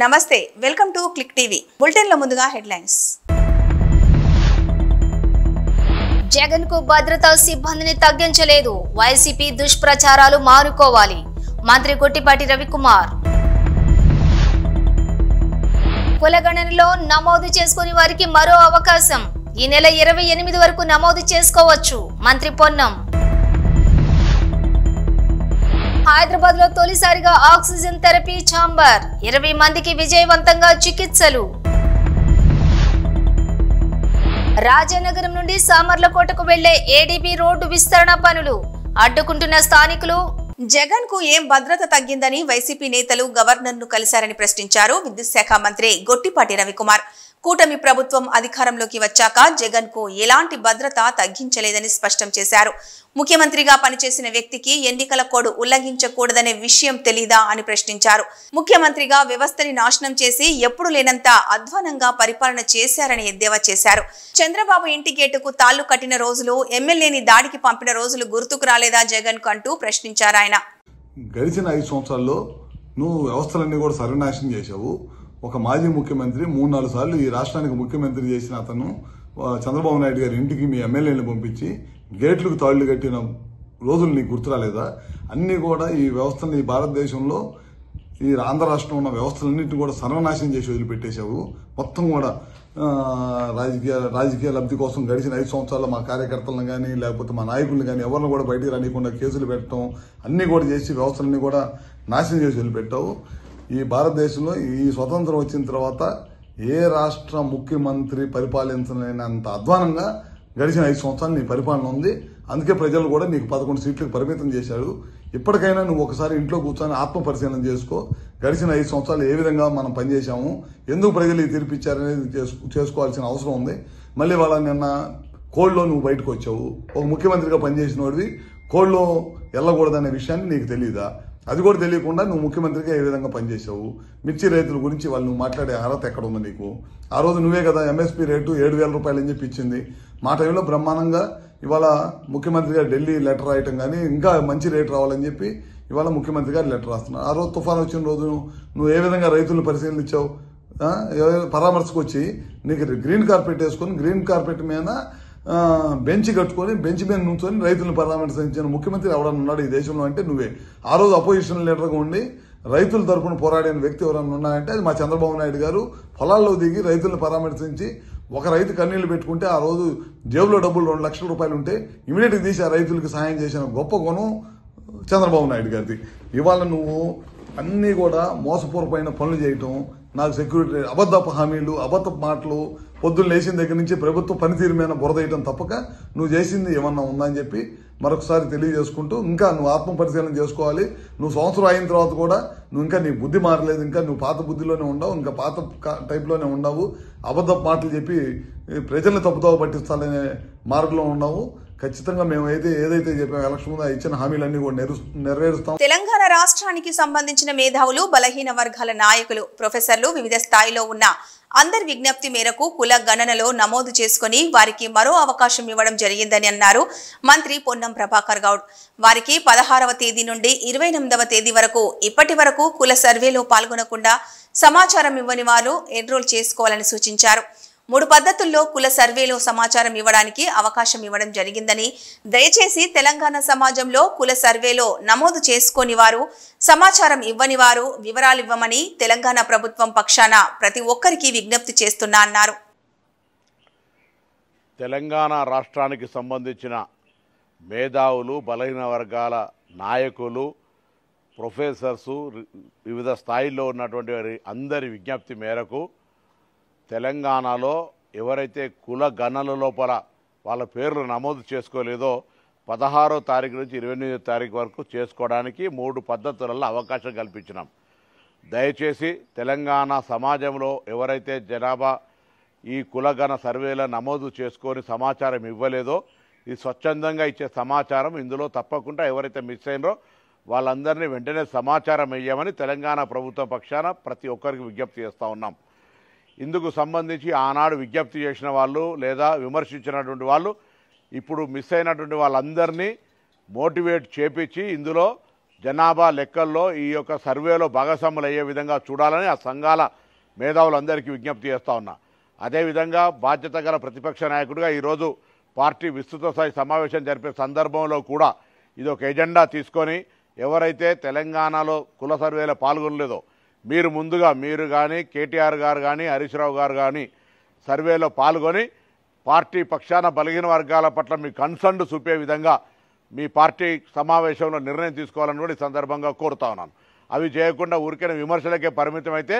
నమస్తే welcome to click TV bulletin లో ముందుగా హెడ్లైన్స్ జగన్ కు భద్రతా సిబ్బందిని తగ్గించలేదు వైసీపీ దుష్ప్రచారాలు మానుకోవాలి మంత్రి గొట్టిపాటి రవికుమార్ కులగణనలో నమోదు చేసుకుని వారికి మరో అవకాశం ఈ నెల 28 వరకు నమోదు చేసుకోవచ్చు మంత్రి పొన్నం హైదరాబాద్ లో తొలిసారిగా ఆక్సిజన్ థెరపీ ఛాంబర్ 20 మందికి విజయవంతంగా చికిత్సలు రాజనగరం నుండి సామర్లకోటకు వెళ్లే ఏడీబీ రోడ్డు విస్తరణ పనులు అడ్డుకుంటున్న స్థానికులు జగన్ కు ఏం భద్రత తగ్గిందని వైసీపీ నేతలు గవర్నర్ ను కలిశారని ప్రశ్నించారు విద్యుత్ శాఖ మంత్రి గొట్టిపాటి రవికుమార్ కూటమి ప్రభుత్వం అధికారంలోకి వచ్చాక జగన్ కు ఎలాంటి భద్రత తగ్గించలేదని స్పష్టం చేశారు ముఖ్యమంత్రిగా పనిచేసిన వ్యక్తికి ఎన్నికల కోడ్ ఉల్లంఘించకూడదనే విషయం తెలీదా అని ప్రశ్నించారు ముఖ్యమంత్రిగా వ్యవస్థని నాశనం చేసి ఎప్పుడు లేనంత అధ్వానంగా పరిపాలన చేశారని ఎద్దేవా చేశారు చంద్రబాబు ఇంటి గేటుకు తాళ్లు కట్టిన రోజులు ఎమ్మెల్యేని దాడికి పంపిన రోజులు గుర్తుకు రాలేదా జగన్ కు అంటూ ప్రశ్నించారు ఆయన గడిచిన 5 సంవత్సరాల్లో నువ్వు వ్యవస్థలన్నీ కూడా సర్వనాశనం చేశావు ఒక మాజీ ముఖ్యమంత్రి 3-4 సార్లు ఈ రాష్ట్రానికి ముఖ్యమంత్రి చేసిన అతను చంద్రబాబు నాయుడు గారి ఇంటికి మీ ఎమ్మెల్యేని పంపించి గేట్లకు తాళ్లు కట్టిన రోజులు నీకు గుర్తురాలేదా అన్నీ కూడా ఈ వ్యవస్థని ఈ భారతదేశంలో ఈ ఆంధ్ర రాష్ట్రంలో ఉన్న వ్యవస్థలన్నింటినీ కూడా సర్వనాశనం చేసి వదిలిపెట్టేశావు మొత్తం కూడా రాజకీయ లబ్ధి కోసం గడిచిన 5 సంవత్సరాల్లో మా కార్యకర్తలను కానీ లేకపోతే మా నాయకులను కానీ ఎవరిని కూడా బయటికి రానికుండా కేసులు పెట్టడం అన్నీ కూడా చేసి వ్యవస్థలన్నీ కూడా నాశనం చేసి వదిలిపెట్టావు ఈ భారతదేశంలో ఈ స్వతంత్రం వచ్చిన తర్వాత ఏ రాష్ట్ర ముఖ్యమంత్రి పరిపాలించలేనంత అధ్వానంగా గడిచిన 5 సంవత్సరాలు నీ పరిపాలన ఉంది అందుకే ప్రజలు కూడా నీకు 11 సీట్లకు పరిమితం చేశారు ఇప్పటికైనా నువ్వు ఒకసారి ఇంట్లో కూర్చొని ఆత్మ పరిశీలన చేసుకో గడిచిన 5 సంవత్సరాలు ఏ విధంగా మనం పనిచేశాము ఎందుకు ప్రజలు ఈ తీర్పిచ్చారనేది చేసుకోవాల్సిన అవసరం ఉంది మళ్ళీ వాళ్ళ నిన్న కోడ్లో నువ్వు బయటకు వచ్చావు ఒక ముఖ్యమంత్రిగా పనిచేసిన వాడివి కోడ్లో వెళ్ళకూడదనే విషయాన్ని నీకు తెలియదా అది కూడా తెలియకుండా నువ్వు ముఖ్యమంత్రిగా ఏ విధంగా పనిచేసావు మిర్చి రైతుల గురించి వాళ్ళు నువ్వు మాట్లాడే అర్హత ఎక్కడ ఉంది నీకు ఆ రోజు నువ్వే కదా ఎంఎస్పీ రేటు 7,000 రూపాయలు అని చెప్పి ఇచ్చింది మా టైంలో బ్రహ్మాండంగా ఇవాళ ముఖ్యమంత్రిగా ఢిల్లీ లెటర్ రాయటం కానీ ఇంకా మంచి రేటు రావాలని చెప్పి ఇవాళ ముఖ్యమంత్రి గారు లెటర్ రాస్తున్నారు ఆ రోజు తుఫాను వచ్చిన రోజు నువ్వు ఏ విధంగా రైతులను పరిశీలించావు పరామర్శకు వచ్చి నీకు గ్రీన్ కార్పెట్ వేసుకొని గ్రీన్ కార్పెట్ మీద బెంచ్ కట్టుకొని బెంచ్ మీద నుంచొని రైతులను పరామర్శించిన ముఖ్యమంత్రి ఎవరన్నా ఉన్నాడు ఈ దేశంలో అంటే నువ్వే ఆ రోజు అపోజిషన్ లీడర్గా ఉండి రైతుల తరఫున పోరాడిన వ్యక్తి ఎవరన్నా ఉన్నాయంటే అది మా చంద్రబాబు నాయుడు గారు పొలాల్లో దిగి రైతులను పరామర్శించి ఒక రైతు కన్నీళ్లు పెట్టుకుంటే ఆ రోజు జేబులో డబ్బులు 2 లక్షల రూపాయలు ఉంటే ఇమీడియట్గా తీసి ఆ రైతులకు సహాయం చేసిన గొప్ప గుణం చంద్రబాబు నాయుడు గారిది ఇవాళ నువ్వు అన్నీ కూడా మోసపూర్వమైన పనులు చేయటం నాకు సెక్యూరిటీ అబద్ధపు హామీలు అబద్ధపు మాటలు పొద్దున్న లేచిన దగ్గర నుంచి ప్రభుత్వ పనితీరు మీద బురదేయటం తప్పక నువ్వు చేసింది ఏమన్నా ఉందని చెప్పి మరొకసారి తెలియజేసుకుంటూ ఇంకా నువ్వు ఆత్మ పరిశీలన చేసుకోవాలి నువ్వు సంవత్సరం అయిన తర్వాత కూడా నువ్వు ఇంకా నీ బుద్ధి మారలేదు ఇంకా నువ్వు పాత బుద్ధిలోనే ఉండవు ఇంకా పాత టైప్లోనే ఉండవు అబద్ధపు మాటలు చెప్పి ప్రజల్ని తప్పుదోవ పట్టించాలనే మార్గంలో ఉన్నావు ఖచ్చితంగా మేము ఏదైతే చెప్పాము ఎలక్షన్ ముందు ఇచ్చిన హామీలన్నీ కూడా నెరవేరుస్తాం తెలంగాణ రాష్ట్రానికి సంబంధించిన మేధావులు బలహీన వర్గాల నాయకులు ప్రొఫెసర్లు వివిధ స్థాయిలో ఉన్న అందరి విజ్ఞప్తి మేరకు కుల గణనలో నమోదు చేసుకుని వారికి మరో అవకాశం ఇవ్వడం జరిగిందని అన్నారు మంత్రి పొన్నం ప్రభాకర్ గౌడ్ వారికి 16వ తేదీ నుండి 28వ తేదీ వరకు ఇప్పటి వరకు కుల సర్వేలో పాల్గొనకుండా సమాచారం ఇవ్వని వారు ఎన్రోల్ చేసుకోవాలని సూచించారు 3 పద్ధతుల్లో కుల సర్వేలో సమాచారం ఇవ్వడానికి అవకాశం ఇవ్వడం జరిగిందని దయచేసి తెలంగాణ సమాజంలో కుల సర్వేలో నమోదు చేసుకోని వారు సమాచారం ఇవ్వని వారు వివరాలు ఇవ్వమని తెలంగాణ ప్రభుత్వం పక్షాన ప్రతి ఒక్కరికి విజ్ఞప్తి చేస్తున్నా అన్నారు తెలంగాణ రాష్ట్రానికి సంబంధించిన మేధావులు బలహీన వర్గాల నాయకులు ప్రొఫెసర్స్ వివిధ స్థాయిల్లో ఉన్నటువంటి అందరి విజ్ఞప్తి మేరకు తెలంగాణలో ఎవరైతే కుల గణన లోపల వాళ్ళ పేర్లు నమోదు చేసుకోలేదో 16వ తారీఖు నుంచి 28వ తారీఖు వరకు చేసుకోవడానికి 3 పద్ధతులలో అవకాశం కల్పించినాం దయచేసి తెలంగాణ సమాజంలో ఎవరైతే జనాభా ఈ కులగణ సర్వేలో నమోదు చేసుకొని సమాచారం ఇవ్వలేదో ఈ స్వచ్ఛందంగా ఇచ్చే సమాచారం ఇందులో తప్పకుండా ఎవరైతే మిస్ అయినరో వాళ్ళందరినీ వెంటనే సమాచారం ఇవ్వమని తెలంగాణ ప్రభుత్వం పక్షాన ప్రతి ఒక్కరికి విజ్ఞప్తి చేస్తూ ఉన్నాం ఇందుకు సంబంధించి ఆనాడు విజ్ఞప్తి చేసిన వాళ్ళు లేదా విమర్శించినటువంటి వాళ్ళు ఇప్పుడు మిస్ అయినటువంటి వాళ్ళందరినీ మోటివేట్ చేపించి ఇందులో జనాభా లెక్కల్లో ఈ యొక్క సర్వేలో భాగస్వాములు అయ్యే విధంగా చూడాలని ఆ సంఘాల మేధావులందరికీ విజ్ఞప్తి చేస్తూ ఉన్నా. అదేవిధంగా బాధ్యత గల ప్రతిపక్ష నాయకుడిగా ఈరోజు పార్టీ విస్తృత స్థాయి సమావేశం జరిపే సందర్భంలో కూడా ఇది ఒక ఎజెండా తీసుకొని ఎవరైతే తెలంగాణలో కుల సర్వేలో పాల్గొనలేదో మీరు కానీ కేటీఆర్ గారు కానీ హరీష్ రావు గారు కానీ సర్వేలో పాల్గొని పార్టీ పక్షాన బలహీన వర్గాల పట్ల మీ కన్సర్న్ చూపే విధంగా మీ పార్టీ సమావేశంలో నిర్ణయం తీసుకోవాలని కూడా ఈ సందర్భంగా కోరుతా ఉన్నాను. అవి చేయకుండా ఊరికైనా విమర్శలకే పరిమితం అయితే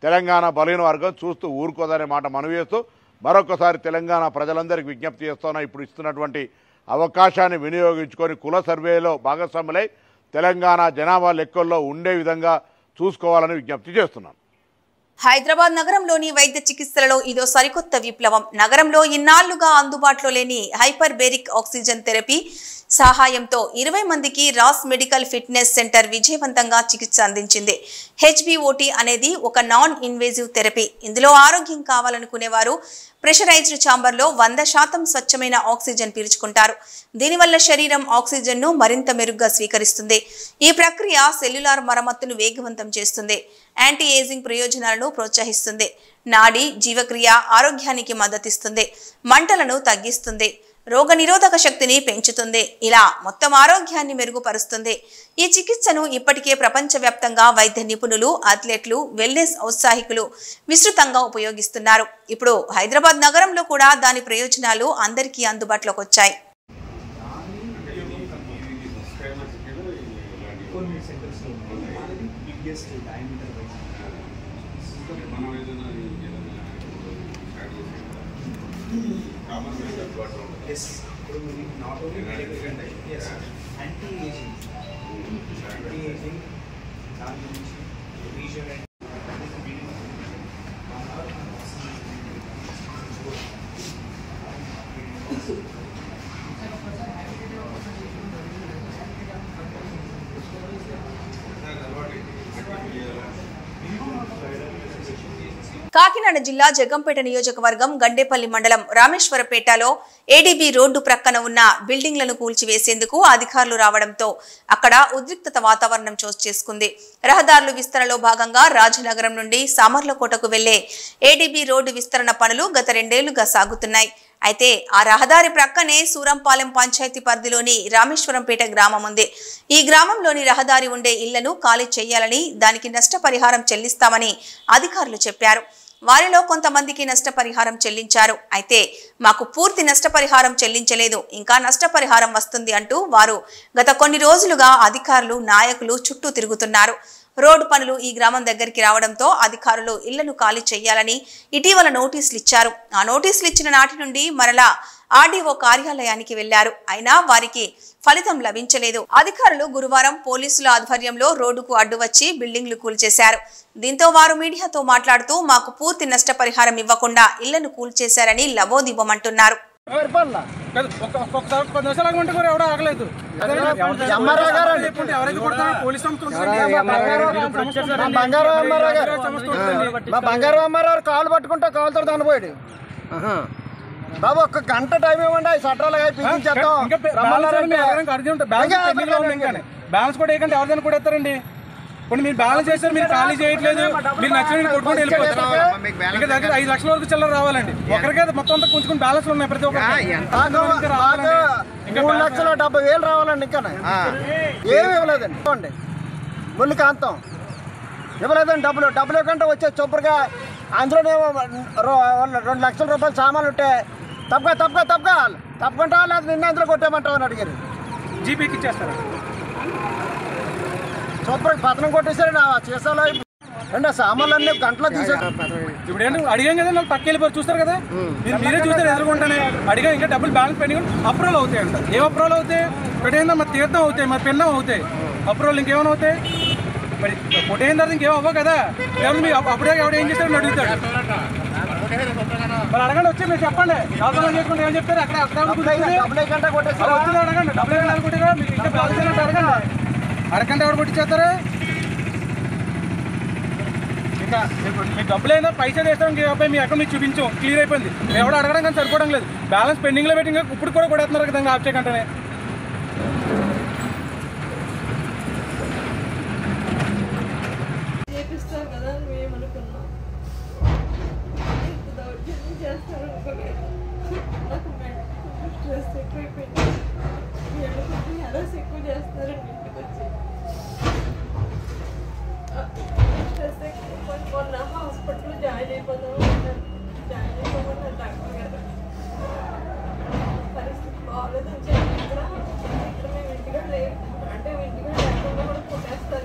తెలంగాణ బలహీన వర్గం చూస్తూ ఊరుకోదనే మాట మనవి చేస్తూ మరొకసారి తెలంగాణ ప్రజలందరికీ విజ్ఞప్తి చేస్తున్నా. ఇప్పుడు ఇస్తున్నటువంటి అవకాశాన్ని వినియోగించుకొని కుల సర్వేలో భాగస్వాములై తెలంగాణ జనాభా లెక్కల్లో ఉండే విధంగా చూసుకోవాలని విజ్ఞప్తి చేస్తున్నాను. హైదరాబాద్ నగరంలోని వైద్య చికిత్సలలో ఇదో సరికొత్త విప్లవం. నగరంలో ఇన్నాళ్లుగా అందుబాటులో లేని హైపర్ బేరిక్ ఆక్సిజన్ థెరపీ సహాయంతో 20 మందికి రాస్ మెడికల్ ఫిట్నెస్ సెంటర్ విజయవంతంగా చికిత్స అందించింది. హెచ్బిఓటి అనేది ఒక నాన్ ఇన్వేజివ్ థెరపీ. ఇందులో ఆరోగ్యం కావాలనుకునేవారు ప్రెషరైజ్డ్ ఛాంబర్లో 100% స్వచ్ఛమైన ఆక్సిజన్ పీల్చుకుంటారు. దీనివల్ల శరీరం ఆక్సిజన్ను మరింత మెరుగ్గా స్వీకరిస్తుంది. ఈ ప్రక్రియ సెల్యులార్ మరమ్మతును వేగవంతం చేస్తుంది, యాంటీ ఏజింగ్ ప్రయోజనాలను ప్రోత్సహిస్తుంది, నాడీ జీవక్రియ ఆరోగ్యానికి మద్దతిస్తుంది, మంటలను తగ్గిస్తుంది, రోగనిరోధక శక్తిని పెంచుతుంది. ఇలా మొత్తం ఆరోగ్యాన్ని మెరుగుపరుస్తుంది. ఈ చికిత్సను ఇప్పటికే ప్రపంచవ్యాప్తంగా వైద్య నిపుణులు, అథ్లెట్లు, వెల్నెస్ ఔత్సాహికులు విస్తృతంగా ఉపయోగిస్తున్నారు. ఇప్పుడు హైదరాబాద్ నగరంలో కూడా దాని ప్రయోజనాలు అందరికీ అందుబాటులోకి వచ్చాయి. Yes, not only medical content, yes, anti-aging, leisure and Kakinada జిల్లా జగంపేట నియోజకవర్గం గండేపల్లి మండలం రామేశ్వరపేటలో ఏడీబీ రోడ్డు ప్రక్కన ఉన్న బిల్డింగ్లను కూల్చివేసేందుకు అధికారులు రావడంతో అక్కడ ఉద్రిక్తత వాతావరణం చోటు చేసుకుంది. రహదారుల విస్తరణలో భాగంగా రాజనగరం నుండి సామర్లకోటకు వెళ్లే ఏడీబీ రోడ్డు విస్తరణ పనులు గత 2 ఏళ్లుగా సాగుతున్నాయి. అయితే ఆ రహదారి ప్రక్కనే సూరంపాలెం పంచాయతీ పరిధిలోని రామేశ్వరంపేట గ్రామం ఉంది. ఈ గ్రామంలోని రహదారి ఉండే ఇళ్లను ఖాళీ చేయాలని, దానికి నష్టపరిహారం చెల్లిస్తామని అధికారులు చెప్పారు. వారిలో కొంతమందికి నష్టపరిహారం చెల్లించారు. అయితే మాకు పూర్తి నష్టపరిహారం చెల్లించలేదు, ఇంకా నష్టపరిహారం వస్తుంది అంటూ వారు గత కొన్ని రోజులుగా అధికారులు, నాయకులు చుట్టూ తిరుగుతున్నారు. రోడ్డు పనులు ఈ గ్రామం దగ్గరికి రావడంతో అధికారులు ఇళ్లను ఖాళీ చేయాలని ఇటీవల నోటీసులు ఇచ్చారు. ఆ నోటీసులు ఇచ్చిన నాటి నుండి మరలా ఆర్డీఓ కార్యాలయానికి వెళ్లారు. అయినా వారికి ఫలితం లభించలేదు. అధికారులు గురువారం పోలీసుల ఆధ్వర్యంలో రోడ్డుకు అడ్డు వచ్చి బిల్డింగ్లు కూల్చేశారు. దీంతో వారు మీడియాతో మాట్లాడుతూ మాకు పూర్తి నష్టపరిహారం ఇవ్వకుండా ఇళ్లను కూల్చేశారని లబోదిబమంటున్నారు. కాలు పట్టుకుంటే కాలుతో చనిపోయాడు బాబు. ఒక్క గంట టైం ఇవ్వండి, సట్రాలు బ్యాలెన్స్ కూడా వేయకండి. ఎవరిదైనా కూడా ఎత్తారండి. కొన్ని మీరు బ్యాలెన్స్ చేస్తారు, మీరు ఖాళీ చేయట్లేదు, మీరు నచ్చిన కొట్టుకుంటూ వెళ్ళిపోతారు. ఇంకా దగ్గర 5 లక్షల వరకు చిల్లర రావాలండి. ఒకరికైతే మొత్తం అంతా కొంచెం బ్యాలెన్స్ ఉన్నాయి ప్రతి ఒక్కరు. 3,70,000 రావాలండి. ఇంకా ఏమి ఇవ్వలేదండి. చూడండి ముళ్ళు కాంతం ఇవ్వలేదండి. డబ్బులు ఇవ్వకుండా వచ్చే చొప్పుడుగా అందులోనే 2 లక్షల రూపాయలు సామాన్లు ఉంటే తప్పకుండా లేదు నిన్న అందులో కొట్టేయమంటావు అని అడిగారు. జీపీకి ఇచ్చేస్తారు. చొప్పుడుకి పతనం కొట్టేసారు. చేసాలో అంటే సామాన్లు అన్నీ గంటలో తీసేసారు. ఇప్పుడు ఏంటి అడిగాం కదా, వాళ్ళు పక్క వెళ్ళిపోయి చూస్తారు కదా, మీరే చూస్తారు ఎదురుకుంటానే. అడిగా ఇంకా డబ్బులు బ్యాలెన్స్ పెండింగ్ అప్రూవల్ అవుతాయి అంట. ఏం అప్రూవల్ అవుతాయి? పెట్టేందా మరి తీర్థం అవుతాయి, మరి పెన్నం అవుతాయి. అప్రూవల్ ఇంకేమైనా అవుతాయి? మరి కొట్టేయిన తర్వాత ఇంకేం అవ్వవు కదా. ఏమన్నా మీరు అప్పుడే ఎవడ ఏం చేస్తారని అడుగుతాడు. మరి అడగండి, వచ్చి మీరు చెప్పండి. అవసరం చేసుకుంటే ఏం చెప్తారు? అక్కడ వచ్చింది అడగండి. డబ్బులు అనుకుంటారా? మీరు ఇంకా బ్యాలెన్స్ అంటే అడగండి. అడగండి ఎవరు కొట్టించేస్తారు? ఇంకా మీకు డబ్బులైనా పైసా చేస్తాం. ఇంకే అబ్బాయి మీ అకౌంట్ మీకు చూపించాం, క్లియర్ అయిపోయింది. ఎవడో అడగడం కానీ సరిపోవడం లేదు. బ్యాలెన్స్ పెండింగ్లో పెట్టి ఇంకా ఇప్పుడు కూడా కొడుతున్నారు కదా ఆఫ్ చేయకంటే.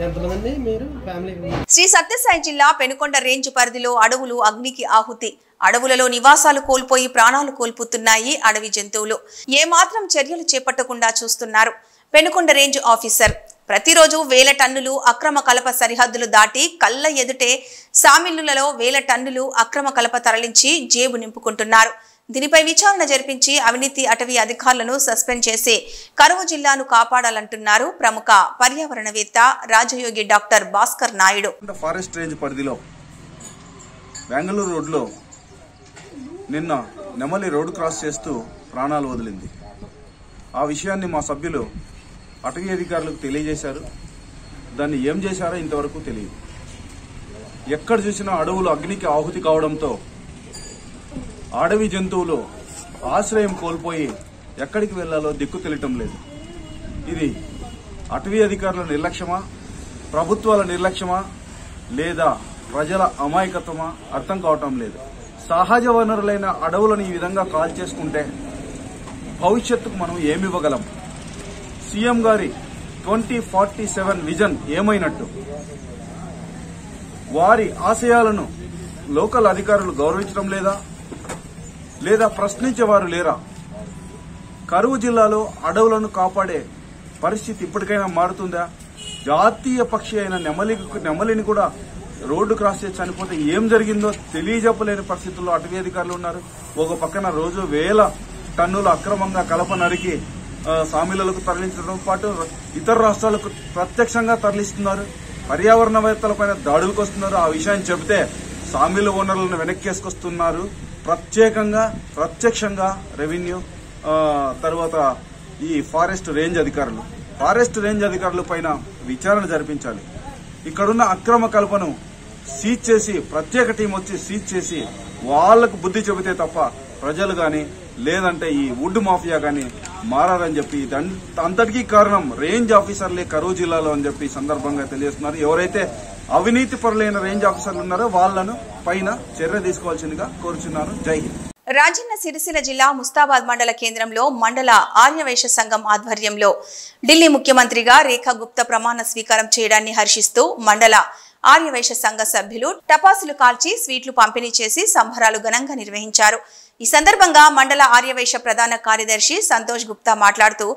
ఎంతమంది మీరు ఫ్యామిలీ? శ్రీ సత్యసాయి జిల్లా పెనుకొండ రేంజ్ పరిధిలో అడవులు అగ్నికి ఆహుతి. అడవులలో నివాసాలు కోల్పోయి ప్రాణాలు కోల్పోతున్నాయి అడవి జంతువులు. ఏమాత్రం చర్యలు చేపట్టకుండా చూస్తున్నారు పెనుకొండ రేంజ్ ఆఫీసర్. ప్రతిరోజు వేల టన్నులు అక్రమ కలప సరిహద్దులు దాటి కళ్ళ ఎదుటే సామిల్లులలో వేల టన్నులు అక్రమ కలప తరలించి జేబు నింపుకుంటున్నారు. దీనిపై విచారణ జరిపించి అవినీతి అటవీ అధికారులను సస్పెండ్ చేసి కరువు జిల్లాను కాపాడాలంటున్నారు ప్రముఖ పర్యావరణవేత్త Rajayogi doctor Bhaskar Naidu. Forest range పరిధిలో బెంగళూరు రోడ్లో నిన్న నెమలి రోడ్డు క్రాస్ చేస్తూ ప్రాణాలు వదిలింది. ఆ విషయాన్ని మా సభ్యులు అటవీ అధికారులకు తెలియజేశారు. దాన్ని ఏం చేశారో ఇంతవరకు తెలియదు. ఎక్కడ చూసినా అడవులు అగ్నికి ఆహుతి కావడంతో అడవి జంతువులు ఆశ్రయం కోల్పోయి ఎక్కడికి వెళ్లాలో దిక్కు తెలియటం లేదు. ఇది అటవీ అధికారుల నిర్లక్ష్యమా, ప్రభుత్వాల నిర్లక్ష్యమా, లేదా ప్రజల అమాయకత్వమా అర్థం కావటం లేదు. సహజ వనరులైన అడవులను ఈ విధంగా కాల్ చేసుకుంటే భవిష్యత్తుకు మనం ఏమివ్వగలం? సీఎం గారి 2047 విజన్ ఏమైనట్టు? వారి ఆశయాలను లోకల్ అధికారులు గౌరవించడం లేదా ప్రశ్నించేవారు లేరా? కరువు జిల్లాలో అడవులను కాపాడే పరిస్థితి ఇప్పటికైనా మారుతుందా? జాతీయ పక్షి అయిన నెమలిని కూడా రోడ్డు క్రాస్ చేసి చనిపోతే ఏం జరిగిందో తెలియజెప్పలేని పరిస్థితుల్లో అటవీ అధికారులు ఉన్నారు. ఒక పక్కన రోజు వేల టన్నులు అక్రమంగా కలప నరికి సామిలకు తరలించడంతో పాటు ఇతర రాష్ట్రాలకు ప్రత్యక్షంగా తరలిస్తున్నారు. పర్యావరణవేత్తలపైన దాడులకు వస్తున్నారు. ఆ విషయాన్ని చెబితే సామిల ఓనర్లను వెనక్కేసుకొస్తున్నారు. ప్రత్యక్షంగా రెవెన్యూ తర్వాత ఈ ఫారెస్ట్ రేంజ్ అధికారులు పైన విచారణ జరిపించాలి. ఇక్కడున్న అక్రమ కల్పను సీజ్ చేసి ప్రత్యేక టీం వచ్చి సీజ్ చేసి వాళ్లకు బుద్ధి చెబితే తప్ప ప్రజలు గాని లేదంటే ఈ వుడ్ మాఫియా గాని మారని చెప్పి అంతటికీ కారణం రేంజ్ ఆఫీసర్లే కరువు జిల్లాలో అని చెప్పి సందర్భంగా తెలియజేస్తున్నారు. ఎవరైతే అవినీతి పరులైన రేంజ్ ఆఫీసర్లు ఉన్నారో వాళ్లను పైన చర్య తీసుకోవాల్సిందిగా కోరుచున్నారు. జై హింద్. రాజన్న సిరిసిల్ల జిల్లా ముస్తాబాద్ మండల కేంద్రంలో మండల ఆర్యవైశ్య సంఘం ఆధ్వర్యంలో ఢిల్లీ ముఖ్యమంత్రిగా రేఖా గుప్తా ప్రమాణ స్వీకారం చేయడాన్ని హర్షిస్తూ మండల ఆర్యవైశ్య సంఘ సభ్యులు టపాసులు కాల్చి స్వీట్లు పంపిణీ చేసి సంబరాలు ఘనంగా నిర్వహించారు. ఈ సందర్భంగా మండల ఆర్యవైశ్య ప్రధాన కార్యదర్శి సంతోష్ గుప్తా మాట్లాడుతూ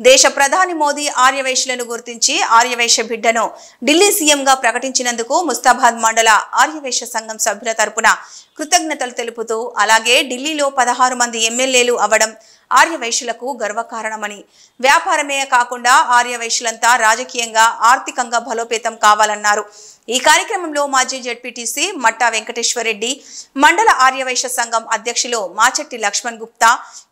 దేశ ప్రధాని మోదీ ఆర్యవైశ్యులను గుర్తించి ఆర్యవైశ్య బిడ్డను ఢిల్లీ సీఎంగా ప్రకటించినందుకు ముస్తాబాద్ మండల ఆర్యవైశ్య సంఘం సభ్యుల తరపున కృతజ్ఞతలు తెలుపుతూ అలాగే ఢిల్లీలో 16 మంది ఎమ్మెల్యేలు అవ్వడం ఆర్యవైశ్యులకు గర్వకారణమని, వ్యాపారమే కాకుండా ఆర్యవైశ్యులంతా రాజకీయంగా ఆర్థికంగా బలోపేతం కావాలన్నారు. ఈ కార్యక్రమంలో మాజీ జెడ్పీటీసీ మట్టా వెంకటేశ్వరరెడ్డి, మండల ఆర్యవైశ్య సంఘం అధ్యక్షులు మాచెట్టి లక్ష్మణ్ గుప్తా,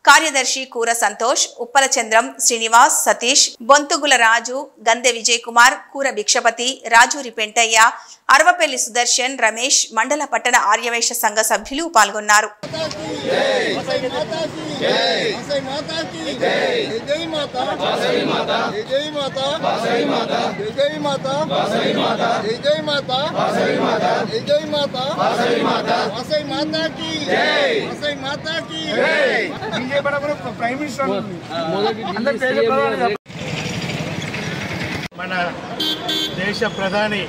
కార్యదర్శి కూర సంతోష్, ఉప్పల చంద్రం, శ్రీనివాస్, సతీష్, బొంతుగుల రాజు, గందె విజయ్ కుమార్, కూర భిక్షపతి, రాజూరి పెంటయ్య, అరవపల్లి సుదర్శన్, రమేష్, మండల పట్టణ ఆర్యవైశ్య సంఘ సభ్యులు పాల్గొన్నారు. మన దేశ ప్రధాని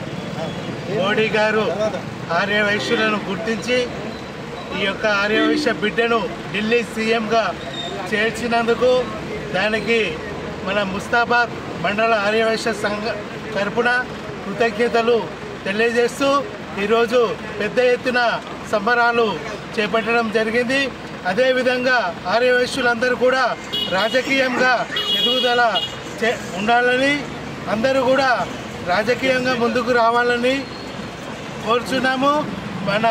మోడీ గారు ఆర్యవైశ్యులను గుర్తించి ఈ యొక్క ఆర్యవైశ్య బిడ్డను ఢిల్లీ సీఎంగా చేర్చినందుకు దానికి మన ముస్తాబాద్ మండల ఆర్యవైశ్య సంఘ తరపున కృతజ్ఞతలు తెలియజేస్తూ ఈరోజు పెద్ద ఎత్తున సంబరాలు చేపట్టడం జరిగింది. అదేవిధంగా ఆర్యవైశ్యులందరూ కూడా రాజకీయంగా ఎదుగుదల ఉండాలని, అందరూ కూడా రాజకీయంగా ముందుకు రావాలని కోరుచున్నాము. మన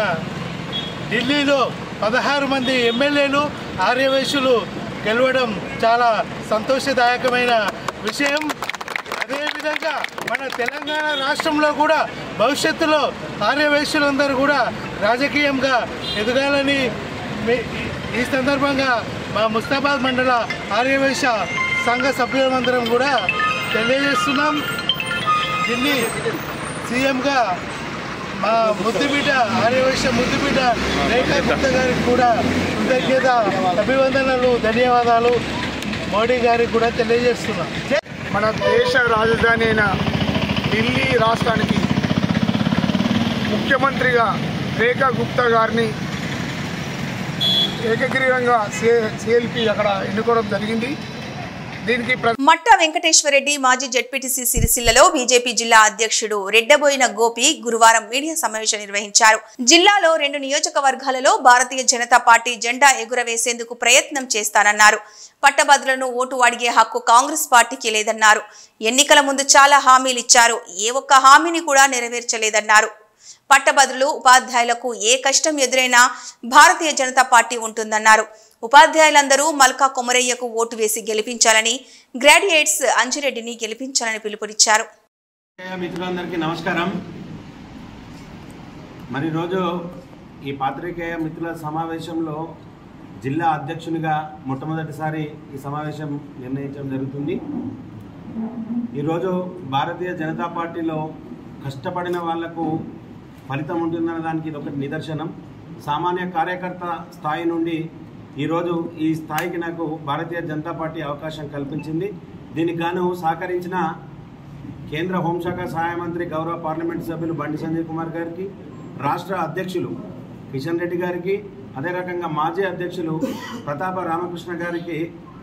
ఢిల్లీలో 16 మంది ఎమ్మెల్యేలు ఆర్యవైశ్యులు గెలవడం చాలా సంతోషదాయకమైన విషయం. అదేవిధంగా మన తెలంగాణ రాష్ట్రంలో కూడా భవిష్యత్తులో ఆర్యవైశ్యులందరూ కూడా రాజకీయంగా ఎదగాలని ఈ సందర్భంగా మా ముస్తాబాద్ మండల ఆర్యవైశ్య సంఘ సభ్యులందరం కూడా తెలియజేస్తున్నాం. ఢిల్లీ సీఎంగా మా ముద్దుబిడ్డ ఆర్యవైశ్య ముద్దుబిడ్డ రేఖా గుప్తా గారికి కూడా కృతజ్ఞత అభివందనలు, ధన్యవాదాలు మోడీ గారికి కూడా తెలియజేస్తున్నాం. మన దేశ రాజధాని అయిన ఢిల్లీ రాష్ట్రానికి ముఖ్యమంత్రిగా రేఖా గుప్తా గారిని ఏకగ్రీవంగా సిఎల్పి అక్కడ ఎన్నుకోవడం జరిగింది. దీనికి మట్టా వెంకటేశ్వరరెడ్డి మాజీ జెడ్పీటీసీ సిరిసిల్లలో బీజేపీ జిల్లా అధ్యక్షుడు రెడ్డబోయిన గోపి గురువారం మీడియా సమావేశం నిర్వహించారు. జిల్లాలో 2 నియోజకవర్గాలలో భారతీయ జనతా పార్టీ జెండా ఎగురవేసేందుకు ప్రయత్నం చేస్తానన్నారు. పట్టభద్రులను ఓటు అడిగే హక్కు కాంగ్రెస్ పార్టీకి లేదన్నారు. ఎన్నికల ముందు చాలా హామీలు ఇచ్చారు, ఏ ఒక్క హామీని కూడా నెరవేర్చలేదన్నారు. పట్టభద్రులు ఉపాధ్యాయులకు ఏ కష్టం ఎదురైనా భారతీయ జనతా పార్టీ ఉంటుందన్నారు. ఉపాధ్యాయులందరూ మల్కా కొమరయ్యకు ఓటు వేసి గెలిపించాలని, గ్రాడ్యుయేట్స్ అంజిరెడ్డిని గెలిపించాలని పిలుపునిచ్చారు. మిత్రులందరికీ నమస్కారం. మరి రోజు ఈ పాత్రికేయ మిత్రుల సమావేశంలో జిల్లా అధ్యక్షునిగా మొట్టమొదటిసారి ఈ సమావేశం నిర్ణయించడం జరుగుతుంది. ఈరోజు భారతీయ జనతా పార్టీలో కష్టపడిన వాళ్లకు ఫలితం ఉంటుందన్న దానికి ఇది ఒకటి నిదర్శనం. సామాన్య కార్యకర్త స్థాయి నుండి ఈరోజు ఈ స్థాయికి నాకు భారతీయ జనతా పార్టీ అవకాశం కల్పించింది. దీనికి గాను సహకరించిన కేంద్ర హోంశాఖ సహాయ మంత్రి గౌరవ పార్లమెంటు సభ్యులు బండి సంజయ్ కుమార్ గారికి, రాష్ట్ర అధ్యక్షులు కిషన్ రెడ్డి గారికి, అదే రకంగా మాజీ అధ్యక్షులు ప్రతాప రామకృష్ణ గారికి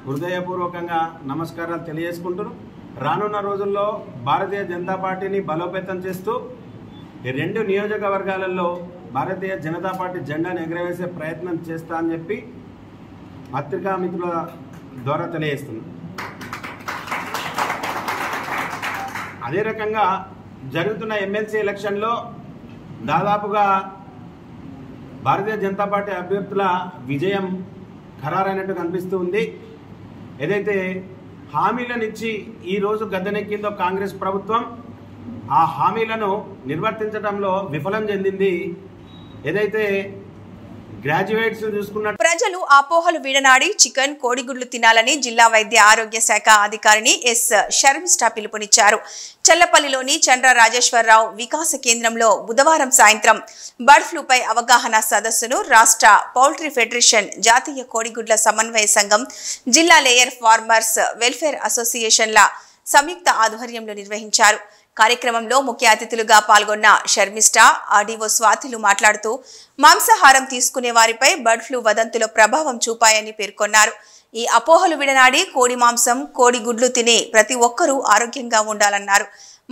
హృదయపూర్వకంగా నమస్కారాలు తెలియజేసుకుంటున్నాను. రానున్న రోజుల్లో భారతీయ జనతా పార్టీని బలోపేతం చేస్తూ 2 నియోజకవర్గాలలో భారతీయ జనతా పార్టీ జెండాను ఎగరవేసే ప్రయత్నం చేస్తా అని చెప్పి పత్రికా మిత్రుల ద్వారా తెలియజేస్తున్నాను. అదే రకంగా జరుగుతున్న ఎమ్మెల్సీ ఎలక్షన్లో దాదాపుగా భారతీయ జనతా పార్టీ అభ్యర్థుల విజయం ఖరారైనట్టు కనిపిస్తూ ఉంది. ఏదైతే హామీలనిచ్చి ఈరోజు గద్దెనెక్కిందో కాంగ్రెస్ ప్రభుత్వం, ఆ హామీలను నిర్వర్తించడంలో విఫలం చెందింది. ఏదైతే గ్రాడ్యుయేట్స్ చూసుకున్న ప్రజలు అపోహలు విడనాడి చికెన్, కోడిగుడ్లు తినాలని జిల్లా వైద్య ఆరోగ్య శాఖ అధికారిని ఎస్ షర్మిష్ఠా పిలుపునిచ్చారు. చల్లపల్లిలోని చంద్ర రాజేశ్వరరావు వికాస కేంద్రంలో బుధవారం సాయంత్రం బర్డ్ ఫ్లూపై అవగాహన సదస్సును రాష్ట్ర పౌల్ట్రీ ఫెడరేషన్, జాతీయ కోడిగుడ్ల సమన్వయ సంఘం, జిల్లా లేయర్ ఫార్మర్స్ వెల్ఫేర్ అసోసియేషన్ల సంయుక్త ఆధ్వర్యంలో నిర్వహించారు. కార్యక్రమంలో ముఖ్య అతిథులుగా పాల్గొన్న షర్మిష్ఠా, ఆర్డీఓ స్వాతిలు మాట్లాడుతూ మాంసాహారం తీసుకునే వారిపై బర్డ్ ఫ్లూ వదంతుల ప్రభావం చూపాయని పేర్కొన్నారు. ఈ అపోహలు విడనాడి కోడి మాంసం, కోడి గుడ్లు తినే ప్రతి ఒక్కరూ ఆరోగ్యంగా ఉండాలన్నారు.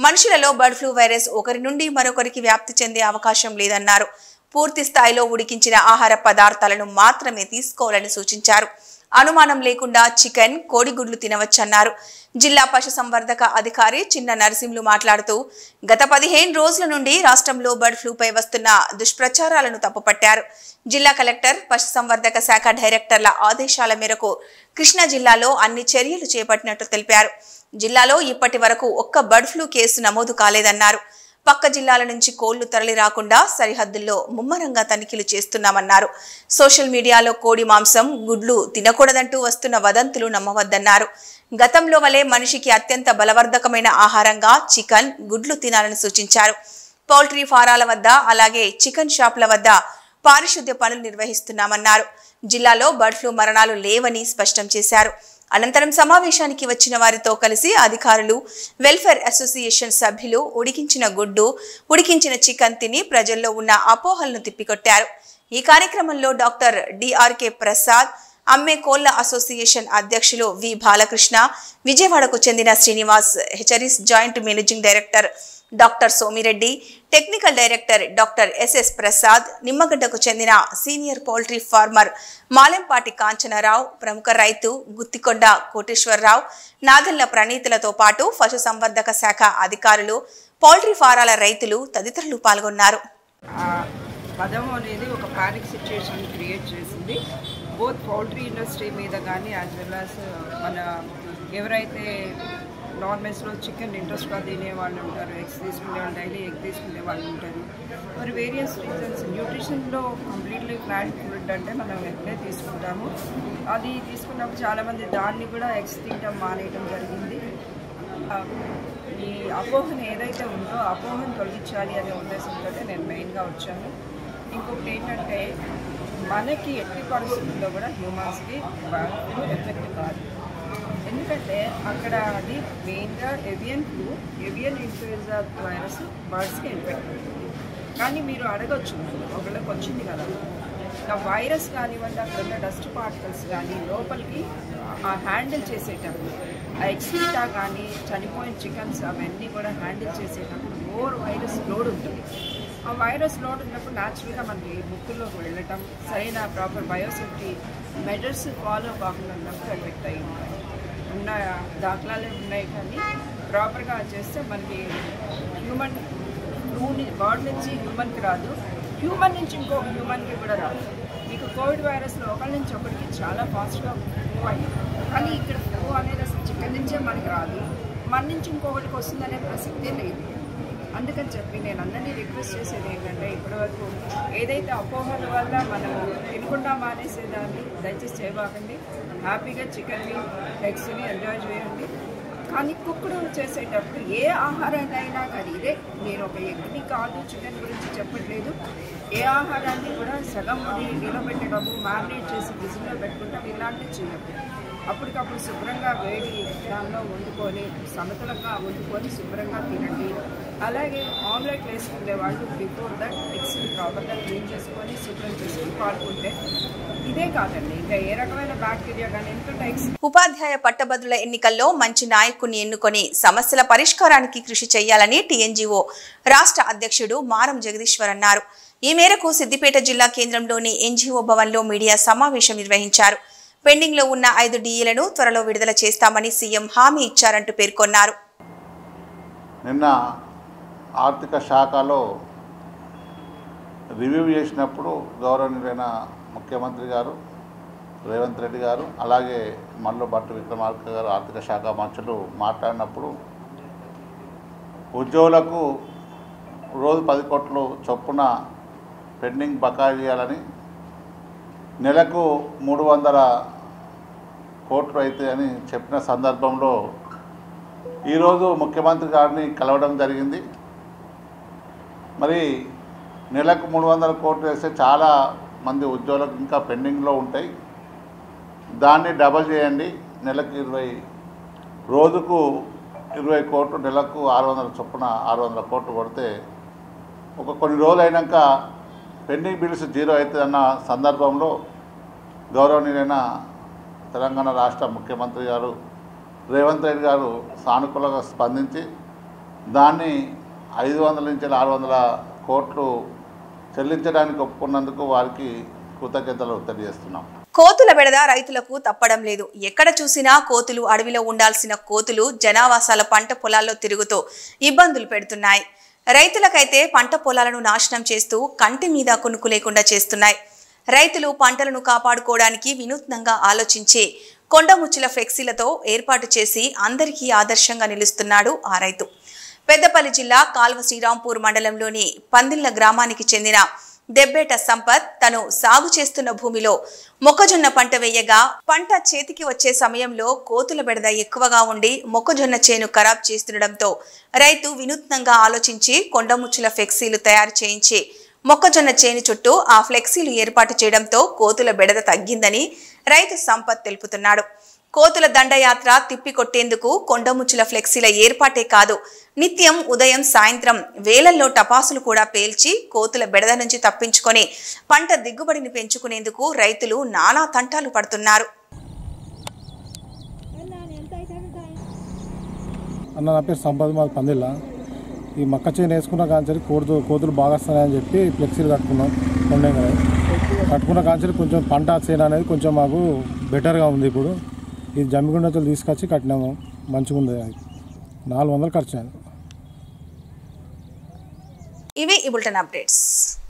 మనుషులలో బర్డ్ ఫ్లూ వైరస్ ఒకరి నుండి మరొకరికి వ్యాప్తి చెందే అవకాశం లేదన్నారు. పూర్తి స్థాయిలో ఉడికించిన ఆహార పదార్థాలను మాత్రమే తీసుకోవాలని సూచించారు. అనుమానం లేకుండా చికెన్, కోడిగుడ్లు తినవచ్చన్నారు. జిల్లా పశుసంవర్ధక అధికారి చిన్న నరసింహులు మాట్లాడుతూ గత 15 రోజుల నుండి రాష్ట్రంలో బర్డ్ ఫ్లూపై వస్తున్న దుష్ప్రచారాలను తప్పుపట్టారు. జిల్లా కలెక్టర్, పశుసంవర్ధక శాఖ డైరెక్టర్ల ఆదేశాల మేరకు కృష్ణా జిల్లాలో అన్ని చర్యలు చేపట్టినట్టు తెలిపారు. జిల్లాలో ఇప్పటి వరకు ఒక్క బర్డ్ ఫ్లూ కేసు నమోదు కాలేదన్నారు. పక్క జిల్లాల నుంచి కోళ్లు తరలి రాకుండా సరిహద్దుల్లో ముమ్మరంగా తనిఖీలు చేస్తున్నామన్నారు. సోషల్ మీడియాలో కోడి మాంసం, గుడ్లు తినకూడదంటూ వస్తున్న వదంతులు నమ్మవద్దన్నారు. గతంలో వలె మనిషికి అత్యంత బలవర్ధకమైన ఆహారంగా చికెన్, గుడ్లు తినాలని సూచించారు. పౌల్ట్రీ ఫారాల వద్ద, అలాగే చికెన్ షాపుల వద్ద పారిశుద్ధ్య పనులు నిర్వహిస్తున్నామన్నారు. జిల్లాలో బర్డ్ ఫ్లూ మరణాలు లేవని స్పష్టం చేశారు. అనంతరం సమావేశానికి వచ్చిన వారితో కలిసి అధికారులు, వెల్ఫేర్ అసోసియేషన్ సభ్యులు ఉడికించిన గుడ్డు, ఉడికించిన చికెన్ తిని ప్రజల్లో ఉన్న అపోహలను తిప్పికొట్టారు. ఈ కార్యక్రమంలో డాక్టర్ డిఆర్కే ప్రసాద్, అమ్మే కోళ్ల అసోసియేషన్ అధ్యక్షులు వి బాలకృష్ణ, విజయవాడకు చెందిన Srinivas, hatcheries joint managing director doctor Somireddy, technical director doctor S S Prasad, నిమ్మగడ్డకు చెందిన senior poultry farmer Malempati Kanchanarao, ప్రముఖ రైతు గుత్తికొండ కోటేశ్వరరావు, నాదెళ్ల ప్రణీతులతో పాటు పశుసంవర్ధక శాఖ అధికారులు, పౌల్ట్రీ ఫారాల రైతులు తదితరులు పాల్గొన్నారు. పదం అనేది ఒక పానిక్ సిచ్యుయేషన్ క్రియేట్ చేసింది. బోత్ పౌల్ట్రీ ఇండస్ట్రీ మీద కానీ యాజ్ వెల్ యాజ్ మన ఎవరైతే నాన్ వెజ్లో చికెన్ ఇంట్రెస్ట్గా తినే వాళ్ళు ఉంటారు, ఎగ్స్ తీసుకునే వాళ్ళు, డైలీ ఎగ్ తీసుకునే వాళ్ళు ఉంటారు. మరి వేరియస్ రీజన్స్ న్యూట్రిషన్లో కంప్లీట్లీ ప్లాంట్ ఫుడ్ అంటే మనం ఎగ్నే తీసుకుంటాము. అది తీసుకున్నప్పుడు చాలామంది దాన్ని కూడా ఎగ్స్ తినడం మానేయడం జరిగింది. ఈ అపోహను ఏదైతే ఉందో అపోహను తొలగించాలి అనే ఉద్దేశంతో నేను మెయిన్గా వచ్చాను. ఇంకొకటి ఏంటంటే మనకి ఎట్టి పరిస్థితుల్లో కూడా హ్యూమన్స్కి ఎఫెక్ట్ కాదు. ఎందుకంటే అక్కడ అది మెయిన్గా ఏవియన్ ఇన్ఫ్లుయెంజా వైరస్ బర్డ్స్కి ఇన్ఫెక్ట్ అవుతుంది. కానీ మీరు అడగొచ్చు ఒకళ్ళకి వచ్చింది కదా, ఆ వైరస్ కానివ్వండి అక్కడ ఉన్న డస్ట్ పార్టికల్స్ కానీ లోపలికి ఆ హ్యాండిల్ చేసేటప్పుడు ఆ ఎక్స్పీటా కానీ చనిపోయిన చికెన్స్ అవన్నీ కూడా హ్యాండిల్ చేసేటప్పుడు మోర్ వైరస్ లోడ్ ఉంటుంది. ఆ వైరస్ లోడ్ ఉన్నప్పుడు న్యాచురల్గా మనకి ముక్కుల్లోకి వెళ్ళటం, సరైన ప్రాపర్ బయోసేఫ్టీ మెజర్స్ ఫాలో కాకుండా ఉన్నప్పుడు ఎఫెక్ట్ అయ్యి ఉంటాయి. ఉన్న దాఖలాలే ఉన్నాయి, కానీ ప్రాపర్గా చేస్తే మనకి హ్యూమన్ బర్డ్ నుంచి హ్యూమన్కి రాదు, హ్యూమన్ నుంచి ఇంకొక హ్యూమన్కి కూడా రాదు. మీకు కోవిడ్ వైరస్లో ఒకరి నుంచి ఒకరికి చాలా ఫాస్ట్గా మూవ్ అయ్యింది. కానీ ఇక్కడ ఫ్లూ అనేది అసలు చికెన్ నుంచే మనకి రాదు, మన నుంచి ఇంకొకటికి వస్తుందనే ప్రసక్తే లేదు. అందుకని చెప్పి నేను అందరినీ రిక్వెస్ట్ చేసేది ఏంటంటే, ఇప్పటివరకు ఏదైతే అపోహల వల్ల మనం తినకుండా మానేసేదాన్ని దయచేసి చేయబాకండి. హ్యాపీగా చికెన్ని ఎగ్స్ని ఎంజాయ్ చేయండి. కానీ కుక్కుడు చేసేటప్పుడు ఏ ఆహారాన్ని అయినా కానీ ఇదే, నేను ఒక ఎగ్ని కాదు చికెన్ గురించి చెప్పట్లేదు, ఏ ఆహారాన్ని కూడా సగం నిలబెట్టడము మ్యారినేట్ చేసి ఫ్రిడ్జ్లో పెట్టుకుంటాం ఇలాంటివి చేయద్దు. అప్పటికప్పుడు శుభ్రంగా వేడి దానిలో వండుకొని సమతులంగా వండుకొని శుభ్రంగా తినండి. అలాగే ఆమ్లెట్ వేసుకునే వాళ్ళు బిఫోర్ దట్ ఎగ్స్ని ప్రాపర్గా క్లీన్ చేసుకొని శుభ్రం చేసుకొని పాడుకుంటే ఇదే కాదండి, ఇంకా ఏ రకమైన బ్యాక్టీరియా కానీ ఎందుకంటే ఉపాధ్యాయ పట్టభద్రుల ఎన్నికల్లో మంచి నాయకుడిని ఎన్నుకొని సమస్యల పరిష్కారానికి కృషి చేయాలని టీఎన్జీఓ రాష్ట్ర అధ్యక్షుడు మారం జగదీశ్వర్ అన్నారు. ఈ మేరకు సిద్దిపేట జిల్లా కేంద్రంలోని ఎన్జీఓ భవన్లో మీడియా సమావేశం నిర్వహించారు. పెండింగ్ లో ఉన్న 5 డీఏలను త్వరలో విడుదల చేస్తామని సీఎం హామీ ఇచ్చారంటూ పేర్కొన్నారు. నిన్న ఆర్థిక శాఖలో రివ్యూ చేసినప్పుడు గౌరవనీయులైన ముఖ్యమంత్రి గారు రేవంత్ రెడ్డి గారు అలాగే మల్లు భట్టు విక్రమార్క గారు ఆర్థిక శాఖ మంత్రులు మాట్లాడినప్పుడు ఉద్యోగులకు రోజు 10 కోట్లు చొప్పున పెండింగ్ బకాయి చేయాలని, నెలకు 300 కోట్లు అయితే అని చెప్పిన సందర్భంలో ఈరోజు ముఖ్యమంత్రి గారిని కలవడం జరిగింది. మరి నెలకు 300 కోట్లు వేస్తే చాలా మంది ఉద్యోగులకు ఇంకా పెండింగ్లో ఉంటాయి, దాన్ని డబల్ చేయండి, నెలకు 20, రోజుకు 20 కోట్లు, నెలకు 600 చొప్పున 600 కోట్లు కొడితే కొన్ని రోజులు అయినాక పెండింగ్ బిల్స్ జీరో అవుతుందన్న సందర్భంలో గౌరవనీయులైన తెలంగాణ రాష్ట్ర ముఖ్యమంత్రి గారు రేవంత్ రెడ్డి గారు సానుకూలంగా స్పందించి దాన్ని 500 నుంచి 600 కోట్లు చెల్లించడానికి ఒప్పుకున్నందుకు వారికి కృతజ్ఞతలు తెలియజేస్తున్నాం. కోతుల బెడద రైతులకు తప్పడం లేదు. ఎక్కడ చూసినా కోతులు, అడవిలో ఉండాల్సిన కోతులు జనావాసాల పంట పొలాల్లో తిరుగుతూ ఇబ్బందులు పెడుతున్నాయి. రైతులకైతే పంట పొలాలను నాశనం చేస్తూ కంటి మీద కునుకు లేకుండా చేస్తున్నాయి. రైతులు పంటలను కాపాడుకోవడానికి వినూత్నంగా ఆలోచించి కొండముచ్చుల ఫ్లెక్సీలతో ఏర్పాటు చేసి అందరికీ ఆదర్శంగా నిలుస్తున్నాడు ఆ రైతు. పెద్దపల్లి జిల్లా కాల్వ శ్రీరాంపూర్ మండలంలోని పందిళ్ల గ్రామానికి చెందిన దెబ్బేట సంపత్ తను సాగు చేస్తున్న భూమిలో మొక్కజొన్న పంట వేయగా పంట చేతికి వచ్చే సమయంలో కోతుల బెడద ఎక్కువగా ఉండి మొక్కజొన్న చేను ఖరాబ్ చేస్తుండటంతో రైతు వినూత్నంగా ఆలోచించి కొండముచ్చుల ఫ్లెక్సీలు తయారు చేయించి మొక్కజొన్న చేను చుట్టూ ఆ ఫ్లెక్సీలు ఏర్పాటు చేయడంతో కోతుల బెడద తగ్గిందని రైతు సంపత్ తెలుపుతున్నాడు. కోతుల దండయాత్ర తిప్పికొట్టేందుకు కొండముచ్చుల ఫ్లెక్సీల ఏర్పాటే కాదు, నిత్యం ఉదయం సాయంత్రం వేలల్లో టపాసులు కూడా పేల్చి కోతుల బెడద నుంచి తప్పించుకొని పంట దిగుబడిని పెంచుకునేందుకు రైతులు నానా తంటాలు పడుతున్నారు. నా పేరు సంపత్, మాది పందిళ్ళ. ఈ మక్క చేను వేసుకున్న కాంచెలు కోతులు బాగా వస్తాయని చెప్పి ఫ్లెక్సీలు కట్టుకున్నాం. కొండే కదా కట్టుకున్న కాంచెలు కొంచెం పంట చేను అనేది కొంచెం మాకు బెటర్గా ఉంది. ఇప్పుడు ఈ జమ్మిగుండతో తీసుకొచ్చి కట్టినాము, మంచిగా ఉంది. 400 ఖర్చు అయింది. ఇవి ఈ బులెటిన్ అప్డేట్స్.